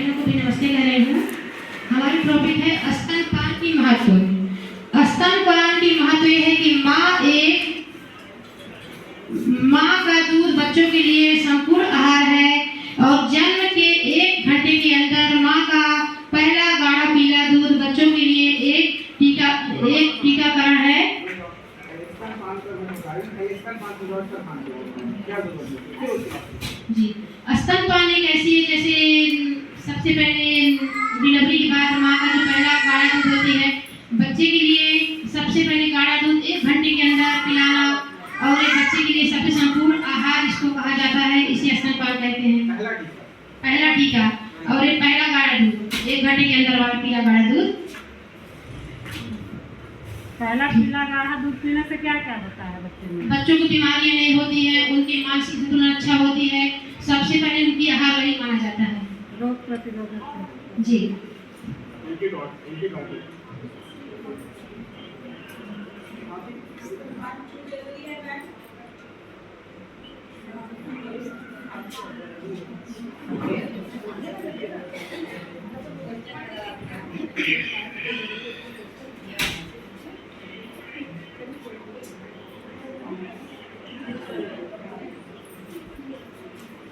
बहनों को भी नमस्ते कह रही हूँ। हमारी टॉपिक है स्तनपान की महत्व। स्तनपान की महत्व यह है कि माँ का दूध बच्चों के लिए संपूर्ण आहार है और जन्म के 1 घंटे के अंदर माँ का पहला गाढ़ा पीला दूध बच्चों के लिए एक टीकाकरण है। जी, स्तनपान एक ऐसी है जैसे सबसे पहले डिलीवरी के बाद माँ का जो पहला गाढ़ा दूध होती है बच्चे के लिए सबसे पहले गाढ़ा दूध 1 घंटे के अंदर पिलाना और एक बच्चे के लिए सबसे संपूर्ण आहार इसको कहा जाता है, इसे स्तनपान कहते हैं। पहला टीका और एक पहला गाढ़ा दूध 1 घंटे के अंदर वाला पीला गाढ़ा दूध। पहला पीला गाढ़ा दूध पीने से क्या क्या होता है बच्चों को बीमारियां नहीं होती है, उनकी मानसिक संतुलन अच्छा होती है। सबसे पहले उनकी आहार वही माना जाता है, रोग प्रतिरोधक। जी।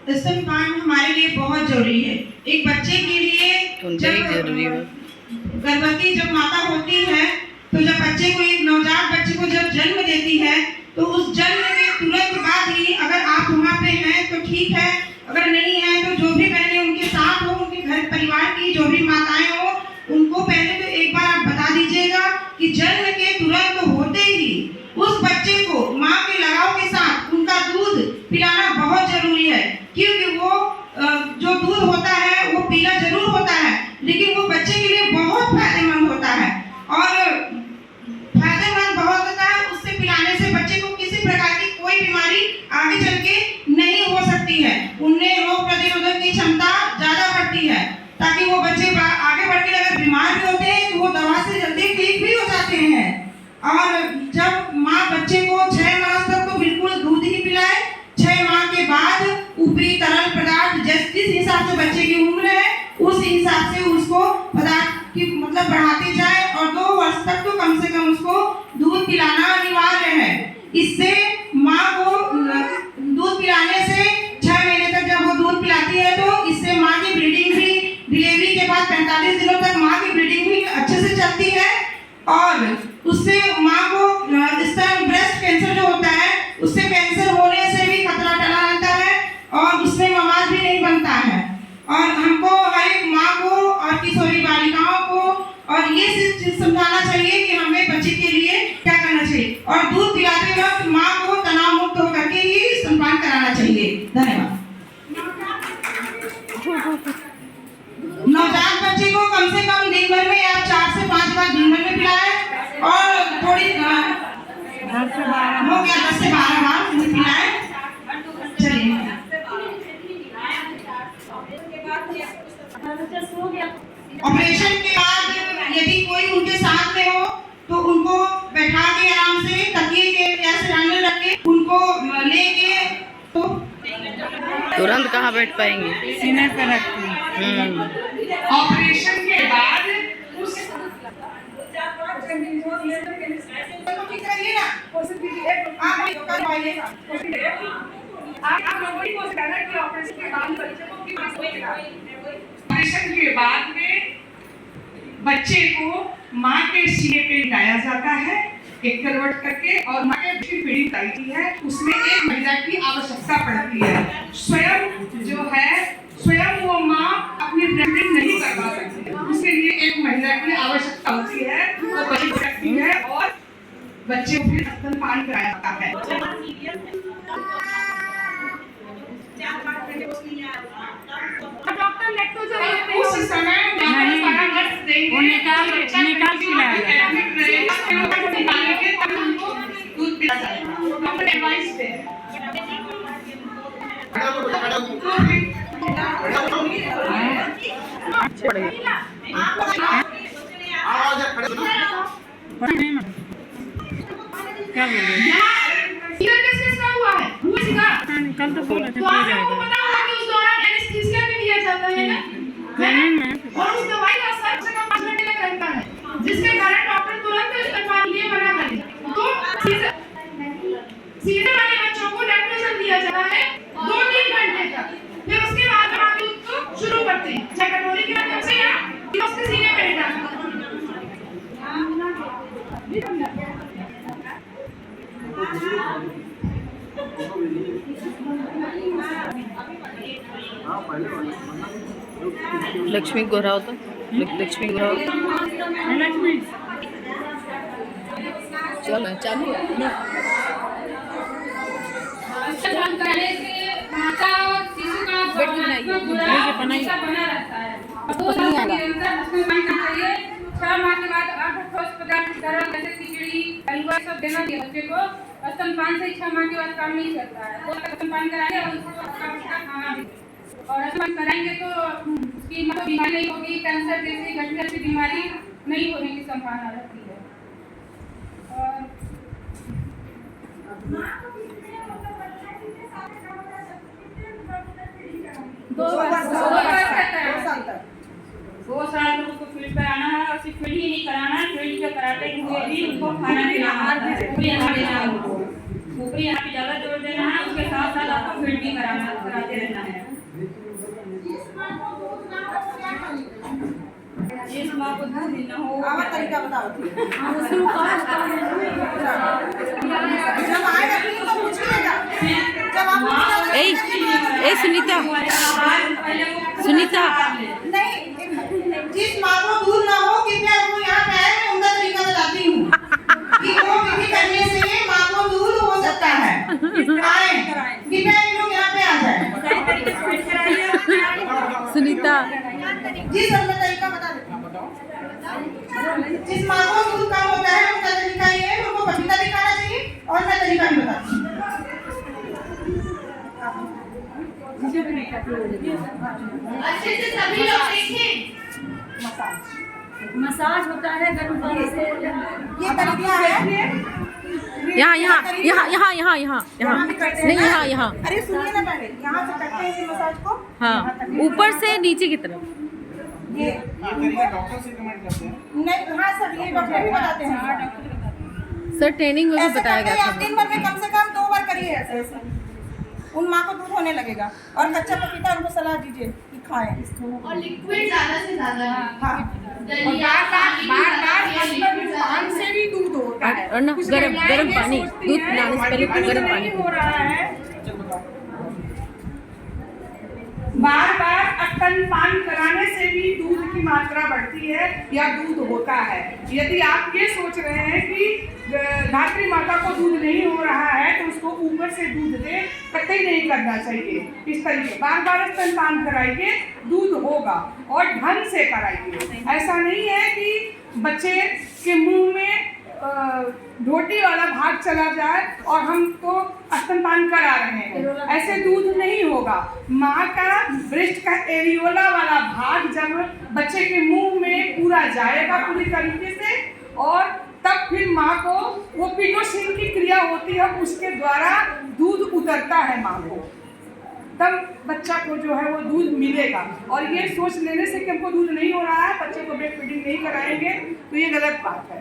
स्तनपान हमारे लिए बहुत जरूरी है। एक बच्चे के लिए गर्भवती जब माता होती है तो जब बच्चे को एक नवजात बच्चे को जब जन्म देती है तो उस जन्म के तुरंत बाद ही अगर आप वहाँ पे हैं तो ठीक है, अगर नहीं है तो जो भी बहनें उनके साथ हो, उनके घर परिवार की जो भी माताएं हो, उनको पहले तो एक बार आप बता दीजिएगा कि जन्म के तुरंत होते ही उस बच्चे को माँ के लगाव के साथ उनका दूध पिलाना बहुत जरूरी है। क्योंकि वो जो दूध होता है वो पीला जरूर होता है लेकिन वो बच्चे के लिए बहुत फायदेमंद होता है और फायदेमंद बहुत होता है। उससे पिलाने से बच्चे को किसी प्रकार की कोई बीमारी आगे चल के नहीं हो सकती है। उनमें रोग प्रतिरोधक की क्षमता ज्यादा बढ़ती है ताकि वो बच्चे आगे बढ़ के अगर बीमार भी होते हैं तो वो दवा से जल्दी ठीक भी हो जाते हैं। और जब माँ बच्चे को 6 मास तक तो बिल्कुल दूध ही पिलाए, 6 माह के बाद ऊपरी तरल पदार्थ जिस हिसाब से बच्चे की उम्र है उस हिसाब से उसको पदार्थ की मतलब बढ़ाते जाए और 2 वर्ष तक तो कम से कम उसको दूध पिलाना अनिवार्य है। इससे माँ को दूध पिलाने से 6 महीने तक जब वो दूध पिलाती है तो इससे माँ की ब्लीडिंग भी डिलीवरी के बाद 45 दिनों तक माँ की ब्लीडिंग भी अच्छे से चलती है और उससे माँ को स्तन ब्रेस्ट कैंसर जो होता है उससे कैंसर होने से भी खतरा टला रहता है और उसमें मवाद भी नहीं बनता है। और हमको हर एक माँ को और किशोरी बालिकाओं को और ये चीज समझाना चाहिए कि हमें बच्चे के लिए क्या करना चाहिए और दूध पिलाते वक्त माँ को तनाव मुक्त होकर के ही स्तनपान कराना चाहिए। धन्यवाद। नवजात बच्चे को कम से कम दिन भर में या 4 से 5 बार दिन भर में पिलाएं और थोड़ी हो गया 10 से 12 बार पिलाएं। चलिए ऑपरेशन के बाद यदि कोई उनके साथ में हो तो उनको बैठा के आराम से तकिए के या सिरहाने रख के उनको लेके तो तुरंत कहाँ बैठ पाएंगे, सीने पे रखती। ऑपरेशन के बाद उस ऑपरेशन के बाद में बच्चे को माँ के सीने पे लगाया जाता है एक करवट करके और माँ की पीढ़ी करती है। उसमें एक महिला की आवश्यकता पड़ती है। स्वयं वो माँ अपनी ब्रीडिंग नहीं करवा सकती, उसके लिए एक महिला की आवश्यकता होती है। वो बच्चे को रखती है और बच्चे को फिर स्तनपान कराया जाता है। डॉक्टर लेक्टोजन उस समय परामर्श देंगे, वो निकाल दूध पिला जाएगा। डॉक्टर एडवाइस दें। क्या बोल रहे कल तो बोला था जाएगा। आपको पता होगा कि उस दौरान एनेस्थीसिया भी दिया जाता है ना। और उस दवाई का असर कम से कम 5 घंटे तक रहता है, जिसके कारण डॉक्टर तुरंत स्तनपान के लिए मना करे। तो सीधे वाले बच्चों को लैक्टेशन दिया जाता है 2-3 घंटे तक, फिर उसके बाद माँ दूध को शुरू करते हैं, चाहे कटोरी के माध्यम से या उसके सीने पे लेटा। लक्ष्मी घोराओ तो लक्ष्मी घोराओ लक्ष्मी चलो चालू करने से माता और शिशु का बना रहता है। 2 साल के अंदर स्तनपान करना चाहिए। 6 माह के बाद 8 ठोस पदार्थ तरल जैसे खिचड़ी हलवा सब देना चाहिए बच्चे को। स्तनपान से 6 माह के बाद काम नहीं चलता है, तो स्तनपान कराएंगे और उसको अच्छा खाना भी, और स्तनपान कराएंगे तो उसकी बीमारी नहीं होगी, कैंसर जैसी गठिया जैसी बीमारी नहीं होने की संभावना रहती है। और 2 साल तक उसको फील्ड पे आना है, और सिर्फ फील्ड ही नहीं कराना है, फील्ड पे कराते हुए भी उनको खाना खिलाना है, ऊपरी आहार देना है उनको, ऊपरी आहार पे ज़्यादा जोर देना है, उसके साथ साथ आपको फील्ड भी कराते रहना है। जिस माँ को दूध न हो तरीका बताओ। जब आएगा फिर तो पूछिएगा, जब आप ए सुनीता नहीं, जिस माँ को दूध ना हो कृपया वो यहाँ पे आए, मैं उनका तरीका बताती हूँ कि वो विधि करने से माँ को दूध हो सकता है। आए कृपया ये लोग यहाँ पे आ जाए। सुनीता जी सर, मैं तरीका बता देती हूँ। जिस माँ को दूध कम होता है उनका तरीका ये है, उनको पपीता भी खाना चाहिए, और मैं तरीका भी बताती हूँ। अच्छे से सभी लोग देखें। मसाज होता है गर्म पानी से। ये तरीका है। यहाँ नहीं यहाँ अरे सुनिए ना, पहले यहाँ से करते हैं इस मसाज को। हाँ, ऊपर से नीचे की तरफ। ये डॉक्टर से कमेंट करते हैं। नहीं, हाँ सर, ये डॉक्टर भी बताते हैं। सर ट्रेनिंग में भी ऐसे बताया करते गया हैं, आप था। दिन भर में कम से कम 2 बार करिए ऐसे। उन माँ को दूध होने लगेगा। और कच्चा पपीता उनको सलाह दीजिए कि खाएं। और लिक्विड ज्यादा से ज्यादा। हाँ, दलिया पान से भी दूध होता है। और ना गरम पानी, दूध पिलाने से पहले गरम पानी। हो रहा है, बार-बार स्तनपान कराने से भी दूध की मात्रा बढ़ती है या दूध होता है। यदि आप ये सोच रहे हैं कि धात्री माता को दूध नहीं हो रहा है तो उसको ऊपर से दूध दे, कतई नहीं करना चाहिए। इस तरीके बार-बार स्तनपान कराइए, दूध होगा, और ढंग से कराइए। ऐसा नहीं है कि बच्चे के मुंह में ढोटी वाला भाग चला जाए और हम तो स्तनपान करा रहे हैं, ऐसे दूध नहीं होगा। माँ का ब्रेस्ट का एरियोला वाला भाग जब बच्चे के मुंह में पूरा जाएगा पूरी तरीके से, और तब फिर माँ को वो पिटोसिन की क्रिया होती है, उसके द्वारा दूध उतरता है माँ को, तब बच्चा को जो है वो दूध मिलेगा। और ये सोच लेने से कि हमको दूध नहीं हो रहा है, बच्चे को ब्रेस्ट फीडिंग नहीं कराएंगे, तो ये गलत बात है।